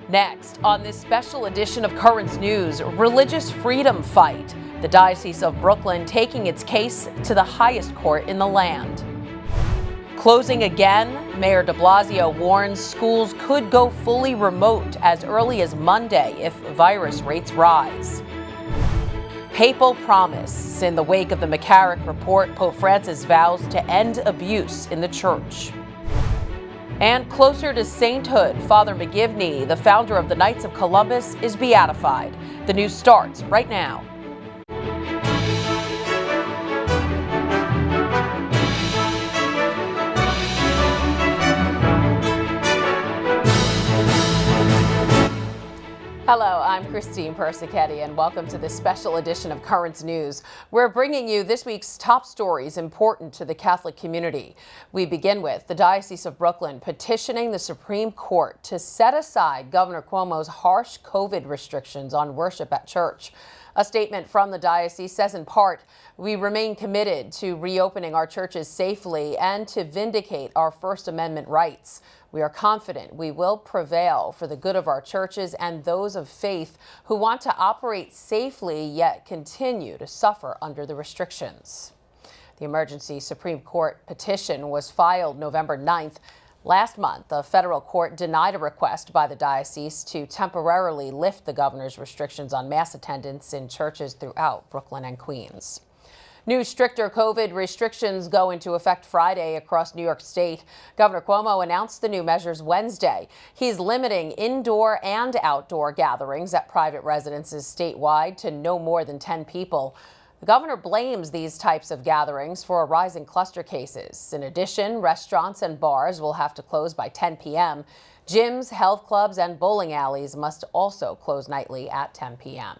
Next, on this special edition of Currents News, religious freedom fight. The Diocese of Brooklyn taking its case to the highest court in the land. Closing again, Mayor de Blasio warns schools could go fully remote as early as Monday if virus rates rise. Papal promise. In the wake of the McCarrick report, Pope Francis vows to end abuse in the church. And closer to sainthood, Father McGivney, the founder of the Knights of Columbus, is beatified. The news starts right now. Hello, I'm Christine Persichetti, and welcome to this special edition of Currents News. We're bringing you this week's top stories important to the Catholic community. We begin with the Diocese of Brooklyn petitioning the Supreme Court to set aside Governor Cuomo's harsh COVID restrictions on worship at church. A statement from the diocese says in part, we remain committed to reopening our churches safely and to vindicate our First Amendment rights. We are confident we will prevail for the good of our churches and those of faith who want to operate safely yet continue to suffer under the restrictions. The emergency Supreme Court petition was filed November 9th. Last month, a federal court denied a request by the diocese to temporarily lift the governor's restrictions on mass attendance in churches throughout Brooklyn and Queens. New stricter COVID restrictions go into effect Friday across New York State. Governor Cuomo announced the new measures Wednesday. He's limiting indoor and outdoor gatherings at private residences statewide to no more than 10 people. The governor blames these types of gatherings for a rise in cluster cases. In addition, restaurants and bars will have to close by 10 p.m. Gyms, health clubs, and bowling alleys must also close nightly at 10 p.m.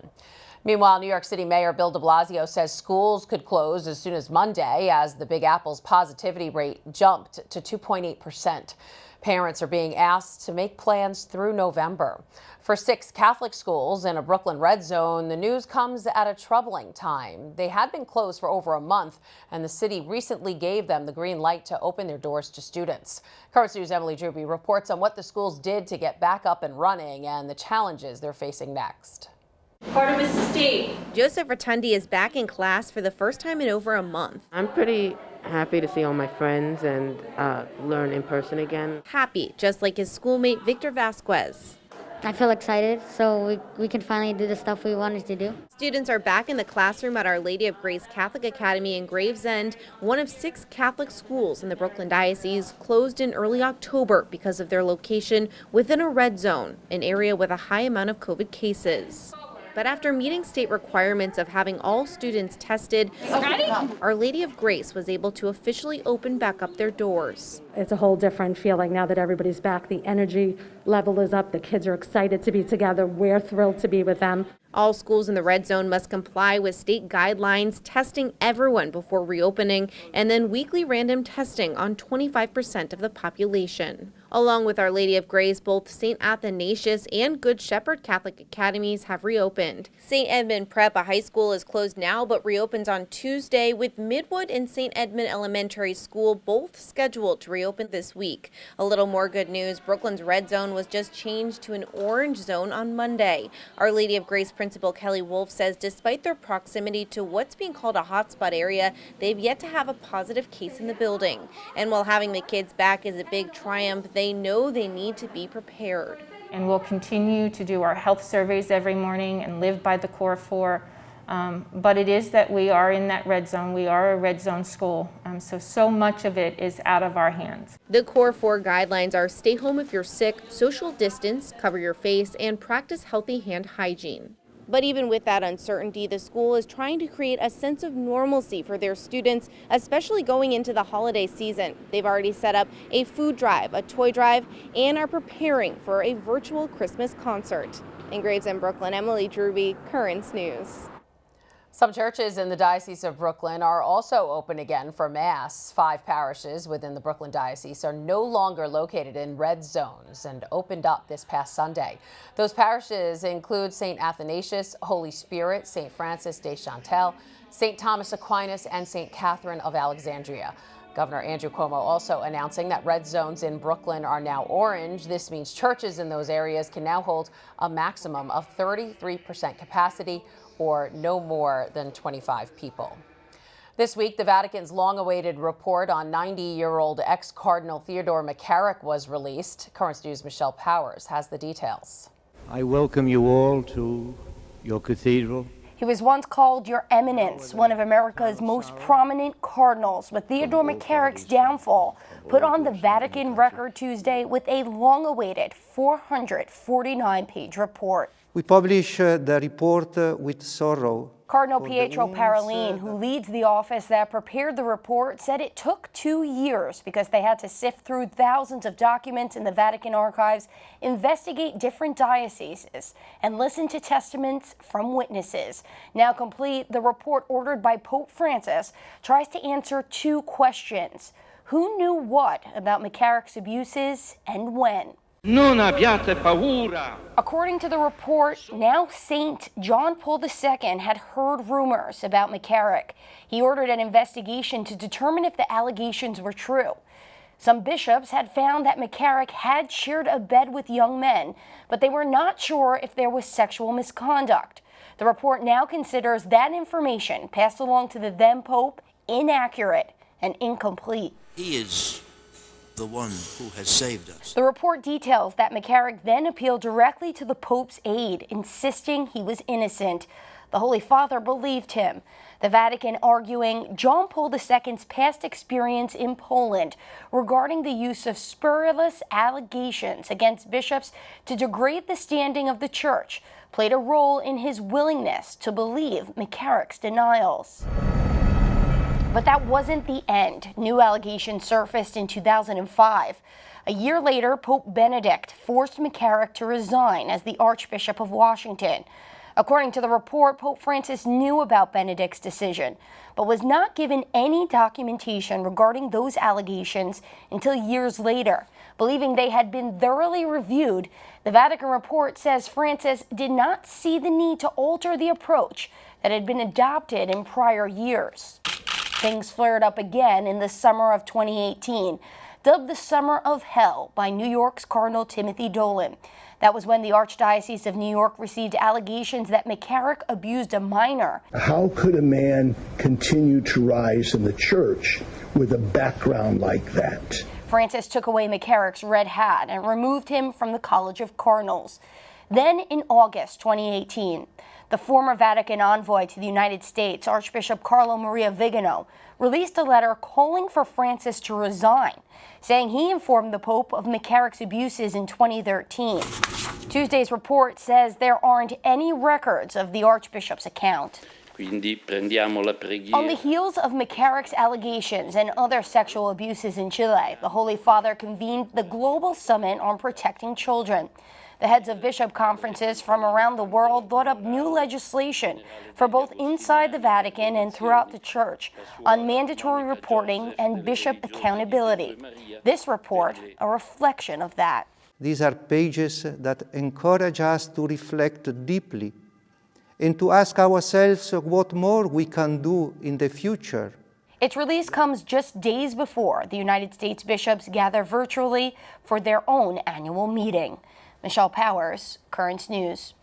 Meanwhile, New York City Mayor Bill de Blasio says schools could close as soon as Monday as the Big Apple's positivity rate jumped to 2.8%. Parents are being asked to make plans through November. For 6 Catholic schools in a Brooklyn red zone, the news comes at a troubling time. They had been closed for over a month, and the city recently gave them the green light to open their doors to students. Currents News' Emily Druby reports on what the schools did to get back up and running and the challenges they're facing next. Part of his state. Joseph Rotundi is back in class for the first time in over a month. I'm pretty happy to see all my friends and learn in person again. Happy, just like his schoolmate Victor Vasquez. I feel excited, so we can finally do the stuff we wanted to do. Students are back in the classroom at Our Lady of Grace Catholic Academy in Gravesend, one of 6 Catholic schools in the Brooklyn Diocese closed in early October because of their location within a red zone, an area with a high amount of COVID cases. But after meeting state requirements of having all students tested, Our Lady of Grace was able to officially open back up their doors. It's a whole different feeling now that everybody's back. The energy level is up. The kids are excited to be together. We're thrilled to be with them. All schools in the red zone must comply with state guidelines, testing everyone before reopening, and then weekly random testing on 25% of the population. Along with Our Lady of Grace, both St. Athanasius and Good Shepherd Catholic Academies have reopened. St. Edmund Prep, a high school, is closed now but reopens on Tuesday, with Midwood and St. Edmund Elementary School both scheduled to reopen this week. A little more good news, Brooklyn's red zone was just changed to an orange zone on Monday. Our Lady of Grace Principal Kelly Wolf says despite their proximity to what's being called a hotspot area, they've yet to have a positive case in the building. And while having the kids back is a big triumph, they know they need to be prepared. And we'll continue to do our health surveys every morning and live by the core 4. But it is that we are in that red zone. We are a red zone school. So much of it is out of our hands. The core 4 guidelines are stay home if you're sick, social distance, cover your face, and practice healthy hand hygiene. But even with that uncertainty, the school is trying to create a sense of normalcy for their students, especially going into the holiday season. They've already set up a food drive, a toy drive, and are preparing for a virtual Christmas concert. In Gravesend, Brooklyn, Emily Druby, Currents News. Some churches in the Diocese of Brooklyn are also open again for Mass. 5 parishes within the Brooklyn Diocese are no longer located in red zones and opened up this past Sunday. Those parishes include St. Athanasius, Holy Spirit, St. Francis de Chantal, St. Thomas Aquinas, and St. Catherine of Alexandria. Governor Andrew Cuomo also announcing that red zones in Brooklyn are now orange. This means churches in those areas can now hold a maximum of 33% capacity or no more than 25 people. This week, the Vatican's long-awaited report on 90-year-old ex-Cardinal Theodore Mccarrick was released. Currents News' Michelle Powers has the details. I welcome you all to your cathedral. He was once called Your Eminence, one of America's most prominent cardinals, but Theodore Mccarrick's downfall put on the Vatican record Tuesday with a long-awaited 449-page report. We publish the report with sorrow. Cardinal Pietro Parolin, who leads the office that prepared the report, said it took 2 years because they had to sift through thousands of documents in the Vatican archives, investigate different dioceses, and listen to testaments from witnesses. Now complete, the report ordered by Pope Francis tries to answer 2 questions. Who knew what about Mccarrick's abuses and when? Non abbiate paura. According to the report, now Saint John Paul II had heard rumors about Mccarrick. He ordered an investigation to determine if the allegations were true. Some bishops had found that Mccarrick had shared a bed with young men, but they were not sure if there was sexual misconduct. The report now considers that information passed along to the then Pope inaccurate and incomplete. He is the one who has saved us. The report details that Mccarrick then appealed directly to the Pope's aid, insisting he was innocent. The Holy Father believed him. The Vatican arguing John Paul II's past experience in Poland regarding the use of spurious allegations against bishops to degrade the standing of the Church played a role in his willingness to believe Mccarrick's denials. But that wasn't the end. New allegations surfaced in 2005. A year later, Pope Benedict forced Mccarrick to resign as the Archbishop of Washington. According to the report, Pope Francis knew about Benedict's decision, but was not given any documentation regarding those allegations until years later. Believing they had been thoroughly reviewed, the Vatican report says Francis did not see the need to alter the approach that had been adopted in prior years. Things flared up again in the summer of 2018, dubbed the Summer of Hell by New York's Cardinal Timothy Dolan. That was when the Archdiocese of New York received allegations that Mccarrick abused a minor. How could a man continue to rise in the church with a background like that? Francis took away Mccarrick's red hat and removed him from the College of Cardinals. Then in August 2018, the former Vatican envoy to the United States, Archbishop Carlo Maria Vigano, released a letter calling for Francis to resign, saying he informed the Pope of Mccarrick's abuses in 2013. Tuesday's report says there aren't any records of the Archbishop's account. On the heels of Mccarrick's allegations and other sexual abuses in Chile, the Holy Father convened the Global Summit on Protecting Children. The heads of bishop conferences from around the world thought up new legislation for both inside the Vatican and throughout the Church on mandatory reporting and bishop accountability. This report, a reflection of that. These are pages that encourage us to reflect deeply and to ask ourselves what more we can do in the future. Its release comes just days before the United States bishops gather virtually for their own annual meeting. Michelle Powers, Currents News.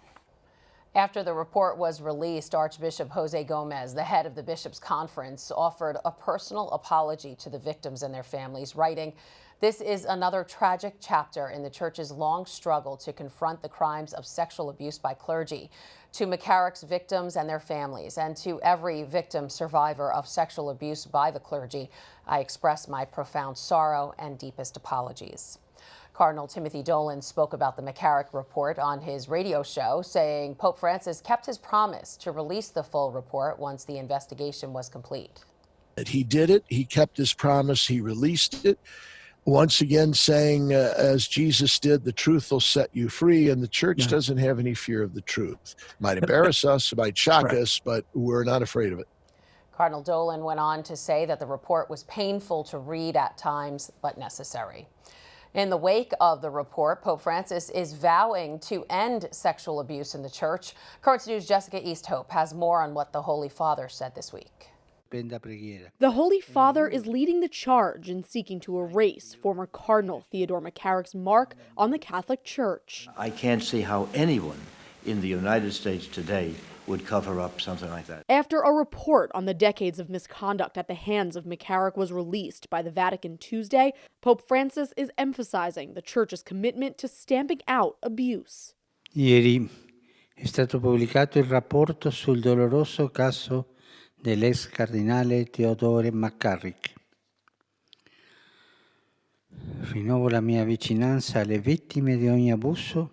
After the report was released, Archbishop Jose Gomez, the head of the Bishops' Conference, offered a personal apology to the victims and their families, writing, "This is another tragic chapter in the Church's long struggle to confront the crimes of sexual abuse by clergy. To Mccarrick's victims and their families, and to every victim survivor of sexual abuse by the clergy, I express my profound sorrow and deepest apologies." Cardinal Timothy Dolan spoke about the Mccarrick report on his radio show, saying Pope Francis kept his promise to release the full report once the investigation was complete. He did it. He kept his promise. He released it. Once again saying, as Jesus did, the truth will set you free, and the Church doesn't have any fear of the truth. Might embarrass us, might shock us, but we're not afraid of it. Cardinal Dolan went on to say that the report was painful to read at times, but necessary. In the wake of the report, Pope Francis is vowing to end sexual abuse in the Church. Currents News' Jessica Easthope has more on what the Holy Father said this week. The Holy Father is leading the charge in seeking to erase former Cardinal Theodore Mccarrick's mark on the Catholic Church. I can't see how anyone in the United States today would cover up something like that. After a report on the decades of misconduct at the hands of Mccarrick was released by the Vatican Tuesday, Pope Francis is emphasizing the Church's commitment to stamping out abuse. Ieri è stato pubblicato il rapporto sul doloroso caso dell'ex cardinale Theodore Mccarrick. Rinnovo la mia vicinanza alle vittime di ogni abuso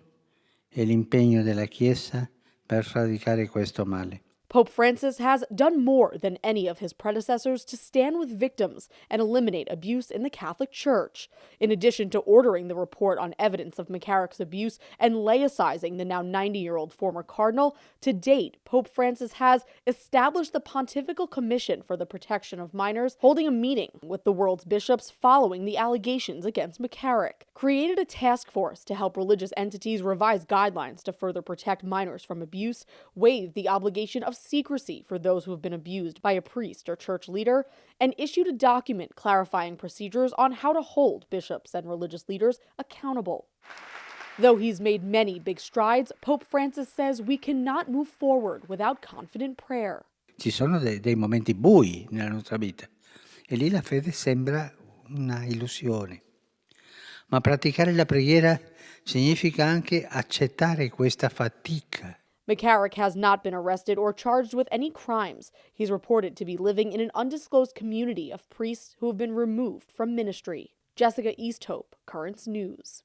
e l'impegno della Chiesa per sradicare questo male. Pope Francis has done more than any of his predecessors to stand with victims and eliminate abuse in the Catholic Church. In addition to ordering the report on evidence of Mccarrick's abuse and laicizing the now 90-year-old former cardinal, to date, Pope Francis has established the Pontifical Commission for the Protection of Minors, holding a meeting with the world's bishops following the allegations against Mccarrick, created a task force to help religious entities revise guidelines to further protect minors from abuse, waived the obligation of secrecy for those who have been abused by a priest or church leader, and issued a document clarifying procedures on how to hold bishops and religious leaders accountable. Though he's made many big strides, Pope Francis says we cannot move forward without confident prayer. Ci sono dei momenti bui nella nostra vita e lì la fede sembra una illusione. Ma praticare la preghiera significa anche accettare questa fatica. Mccarrick has not been arrested or charged with any crimes. He's reported to be living in an undisclosed community of priests who have been removed from ministry. Jessica Easthope, Currents News.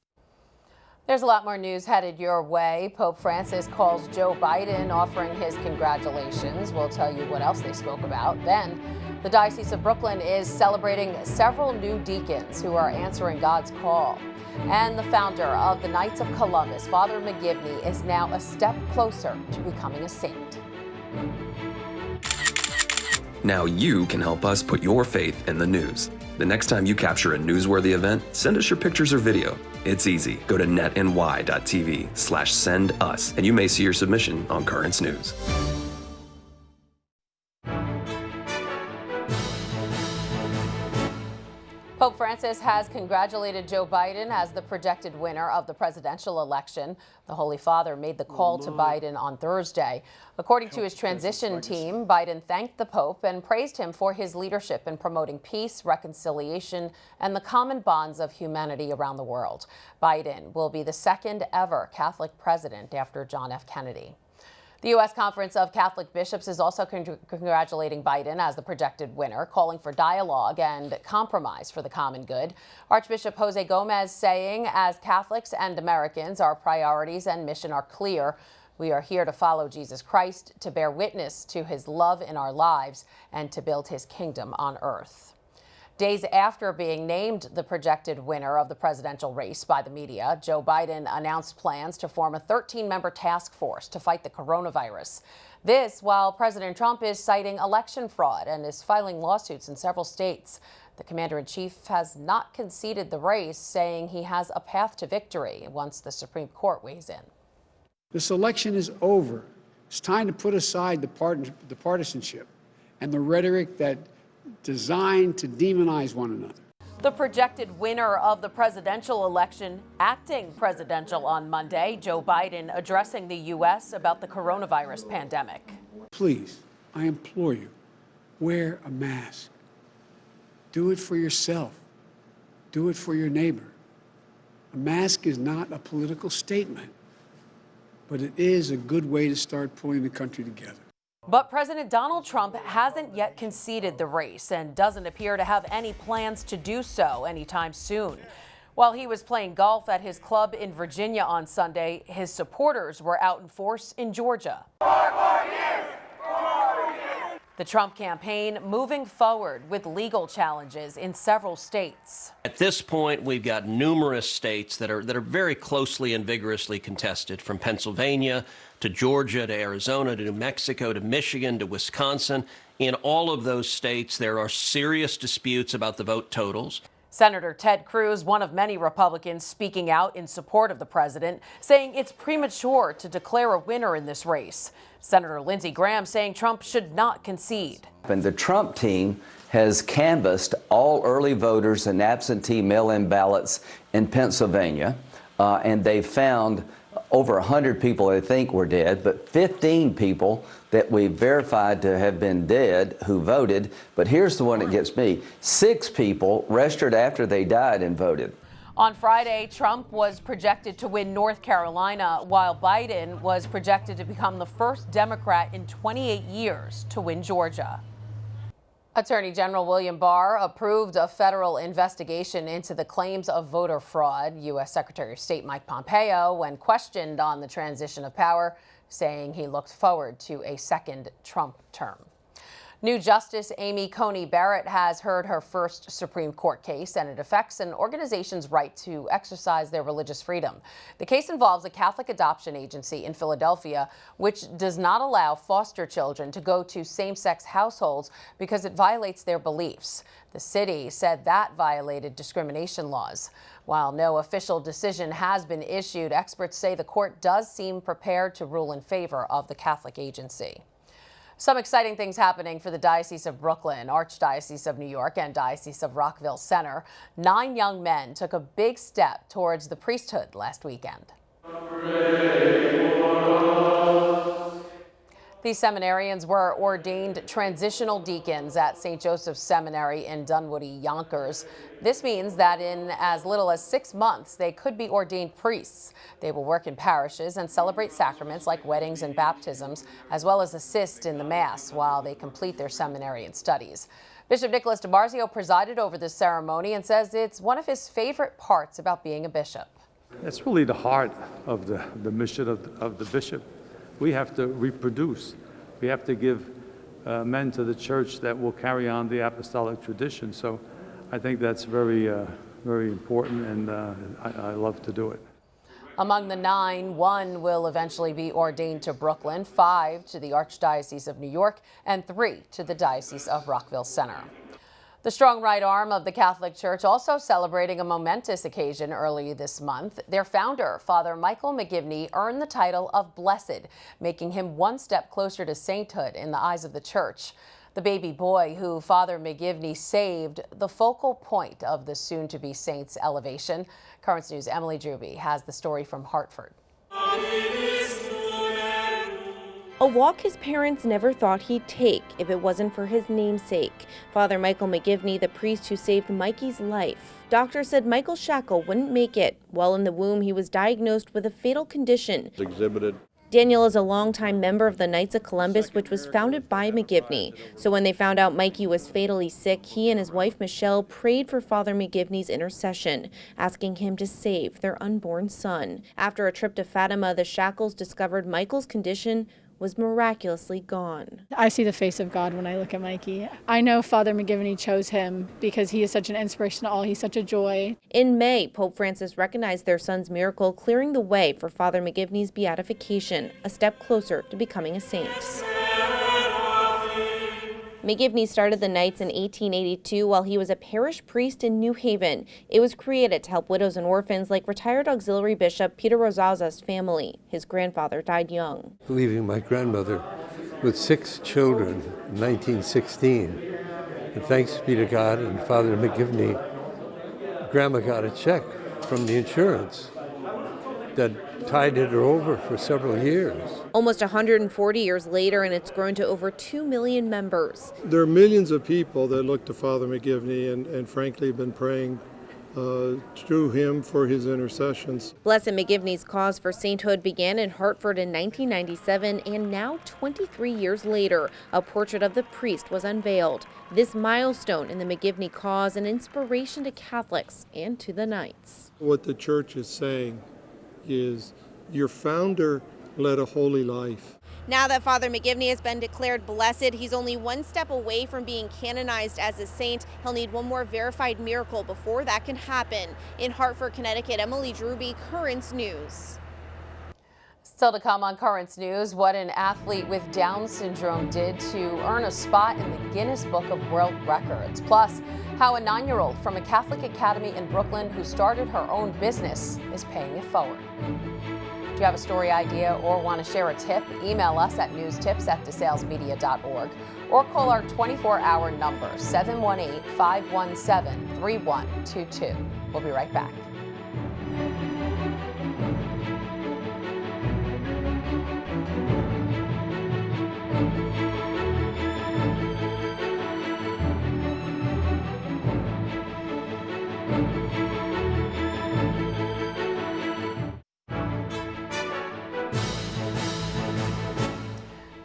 There's a lot more news headed your way. Pope Francis calls Joe Biden, offering his congratulations. We'll tell you what else they spoke about. Then, the Diocese of Brooklyn is celebrating several new deacons who are answering God's call. And the founder of the Knights of Columbus, Father McGivney, is now a step closer to becoming a saint. Now you can help us put your faith in the news. The next time you capture a newsworthy event, send us your pictures or video. It's easy. Go to netny.tv/send us, and you may see your submission on Currents News. Pope Francis has congratulated Joe Biden as the projected winner of the presidential election. The Holy Father made the call to Biden on Thursday. According to his transition team, Biden thanked the Pope and praised him for his leadership in promoting peace, reconciliation, and the common bonds of humanity around the world. Biden will be the second ever Catholic president after John F. Kennedy. The U.S. Conference of Catholic Bishops is also congratulating Biden as the projected winner, calling for dialogue and compromise for the common good. Archbishop Jose Gomez saying, as Catholics and Americans, our priorities and mission are clear. We are here to follow Jesus Christ, to bear witness to his love in our lives, and to build his kingdom on earth. Days after being named the projected winner of the presidential race by the media, Joe Biden announced plans to form a 13-member task force to fight the coronavirus. This while President Trump is citing election fraud and is filing lawsuits in several states. The commander-in-chief has not conceded the race, saying he has a path to victory once the Supreme Court weighs in. This election is over. It's time to put aside the partisanship and the rhetoric that designed to demonize one another. The projected winner of the presidential election, acting presidential on Monday, Joe Biden addressing the U.S. about the coronavirus pandemic. Please, I implore you, wear a mask. Do it for yourself. Do it for your neighbor. A mask is not a political statement, but it is a good way to start pulling the country together. But President Donald Trump hasn't yet conceded the race and doesn't appear to have any plans to do so anytime soon. While he was playing golf at his club in Virginia on Sunday, his supporters were out in force in Georgia. The Trump campaign moving forward with legal challenges in several states. At this point, we've got numerous states that are very closely and vigorously contested, from Pennsylvania to Georgia to Arizona to New Mexico to Michigan to Wisconsin. In all of those states, there are serious disputes about the vote totals. Senator Ted Cruz, one of many Republicans speaking out in support of the president, saying it's premature to declare a winner in this race. Senator Lindsey Graham saying Trump should not concede. And the Trump team has canvassed all early voters and absentee mail-in ballots in Pennsylvania, and they found over 100 people they think were dead, but 15 people that we verified to have been dead who voted. But here's the one that gets me. 6 people registered after they died and voted. On Friday, Trump was projected to win North Carolina, while Biden was projected to become the first Democrat in 28 years to win Georgia. Attorney General William Barr approved a federal investigation into the claims of voter fraud. U.S. Secretary of State Mike Pompeo, when questioned on the transition of power, saying he looked forward to a second Trump term. New Justice Amy Coney Barrett has heard her first Supreme Court case, and it affects an organization's right to exercise their religious freedom. The case involves a Catholic adoption agency in Philadelphia, which does not allow foster children to go to same-sex households because it violates their beliefs. The city said that violated discrimination laws. While no official decision has been issued, experts say the court does seem prepared to rule in favor of the Catholic agency. Some exciting things happening for the Diocese of Brooklyn, Archdiocese of New York, and Diocese of Rockville Center. 9 young men took a big step towards the priesthood last weekend. These seminarians were ordained transitional deacons at St. Joseph's Seminary in Dunwoody, Yonkers. This means that in as little as 6 months, they could be ordained priests. They will work in parishes and celebrate sacraments like weddings and baptisms, as well as assist in the Mass while they complete their seminarian studies. Bishop Nicholas de Blasio presided over this ceremony and says it's one of his favorite parts about being a bishop. It's really the heart of the mission of the bishop. We have to reproduce. We have to give men to the church that will carry on the apostolic tradition. So I think that's very, very important, and I love to do it. Among the 9, 1 will eventually be ordained to Brooklyn, 5 to the Archdiocese of New York, and 3 to the Diocese of Rockville Center. The strong right arm of the Catholic Church also celebrating a momentous occasion early this month. Their founder, Father Michael McGivney, earned the title of Blessed, making him one step closer to sainthood in the eyes of the Church. The baby boy who Father McGivney saved, the focal point of the soon-to-be saint's elevation. Currents News' Emily Druby has the story from Hartford. A walk his parents never thought he'd take if it wasn't for his namesake. Father Michael McGivney, the priest who saved Mikey's life. Doctors said Michael Shackle wouldn't make it. While in the womb, he was diagnosed with a fatal condition. Daniel is a longtime member of the Knights of Columbus, which was founded by McGivney. So when they found out Mikey was fatally sick, he and his wife Michelle prayed for Father McGivney's intercession, asking him to save their unborn son. After a trip to Fatima, the Shackles discovered Michael's condition was miraculously gone. I see the face of God when I look at Mikey. I know Father McGivney chose him because he is such an inspiration to all. He's such a joy. In May, Pope Francis recognized their son's miracle, clearing the way for Father McGivney's beatification, a step closer to becoming a saint. McGivney started the Knights in 1882 while he was a parish priest in New Haven. It was created to help widows and orphans like retired auxiliary bishop Peter Rosaza's family. His grandfather died young. Leaving my grandmother with 6 children in 1916. And thanks be to God and Father McGivney, Grandma got a check from the insurance that tided her over for several years. Almost 140 years later, and it's grown to over 2 million members. There are millions of people that look to Father McGivney and frankly have been praying to him for his intercessions. Blessed McGivney's cause for sainthood began in Hartford in 1997, and now 23 years later, a portrait of the priest was unveiled. This milestone in the McGivney cause, an inspiration to Catholics and to the Knights. What the church is saying is your founder led a holy life. Now that Father McGivney has been declared blessed, he's only one step away from being canonized as a saint. He'll need one more verified miracle before that can happen. In Hartford, Connecticut, Emily Druby, Currents News. Still to come on Currents News, what an athlete with Down syndrome did to earn a spot in the Guinness Book of World Records. Plus, how a 9-year-old from a Catholic academy in Brooklyn who started her own business is paying it forward. Do you have a story idea or want to share a tip? Email us at newstips@desalesmedia.org or call our 24-hour number, 718-517-3122. We'll be right back.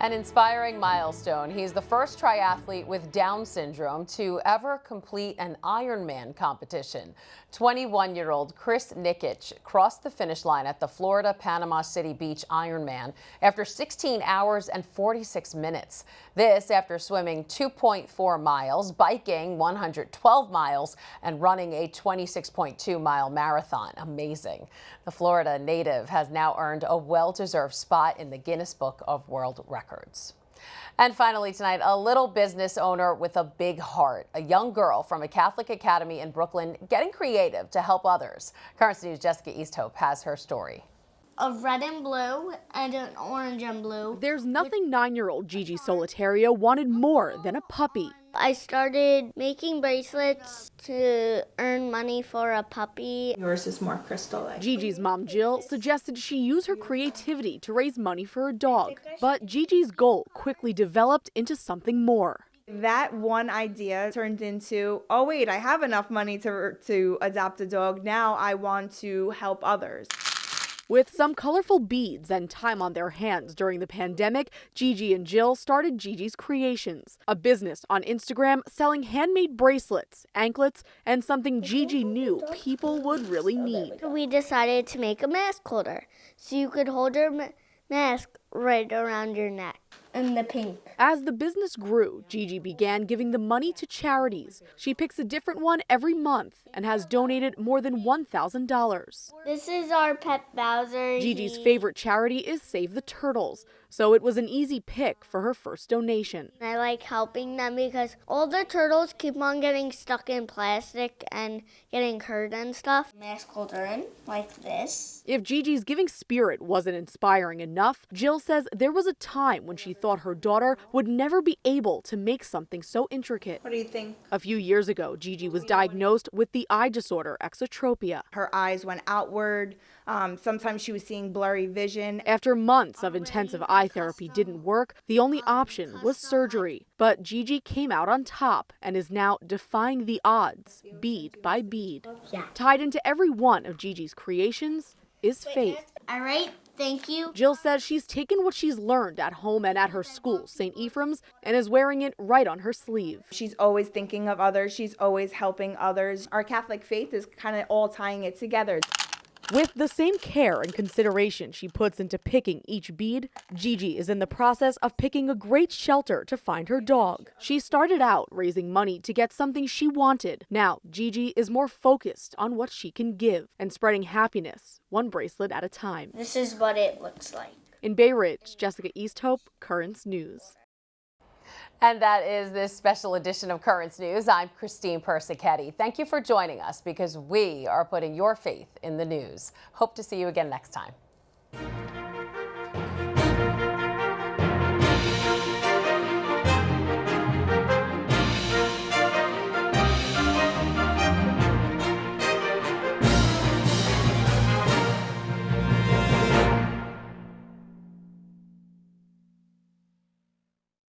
An inspiring milestone. He's the first triathlete with Down syndrome to ever complete an Ironman competition. 21-year-old Chris Nikic crossed the finish line at the Florida Panama City Beach Ironman after 16 hours and 46 minutes. This after swimming 2.4 miles, biking 112 miles, and running a 26.2-mile marathon. Amazing. The Florida native has now earned a well-deserved spot in the Guinness Book of World Records. And finally tonight, a little business owner with a big heart, a young girl from a Catholic academy in Brooklyn getting creative to help others. Currents News' Jessica Easthope has her story. A red and blue and an orange and blue. There's nothing 9-year-old Gigi Solitario wanted more than a puppy. I started making bracelets to earn money for a puppy. Yours is more crystal-like. Gigi's mom, Jill, suggested she use her creativity to raise money for a dog. But Gigi's goal quickly developed into something more. That one idea turned into, oh wait, I have enough money to adopt a dog. Now I want to help others. With some colorful beads and time on their hands during the pandemic, Gigi and Jill started Gigi's Creations, a business on Instagram selling handmade bracelets, anklets, and something Gigi knew people would really need. We decided to make a mask holder, so you could hold your mask right around your neck. And the pink. As the business grew, Gigi began giving the money to charities. She picks a different one every month and has donated more than $1,000. This is our pet Bowser. Gigi's favorite charity is Save the Turtles, so it was an easy pick for her first donation. I like helping them because all the turtles keep on getting stuck in plastic and getting hurt and stuff. Mask holder in, like this. If Gigi's giving spirit wasn't inspiring enough, Jill says there was a time when she thought her daughter would never be able to make something so intricate. What do you think? A few years ago, Gigi was diagnosed with the eye disorder exotropia. Her eyes went outward. Sometimes she was seeing blurry vision. After months of intensive eye therapy didn't work, the only option was surgery. But Gigi came out on top and is now defying the odds, bead by bead. Tied into every one of Gigi's creations is faith. All right, thank you. Jill says she's taken what she's learned at home and at her school, St. Ephraim's, and is wearing it right on her sleeve. She's always thinking of others. She's always helping others. Our Catholic faith is kind of all tying it together. With the same care and consideration she puts into picking each bead, Gigi is in the process of picking a great shelter to find her dog. She started out raising money to get something she wanted. Now, Gigi is more focused on what she can give and spreading happiness, one bracelet at a time. This is what it looks like. In Bay Ridge, Jessica Easthope, Currents News. And that is this special edition of Currents News. I'm Christine Persichetti. Thank you for joining us because we are putting your faith in the news. Hope to see you again next time.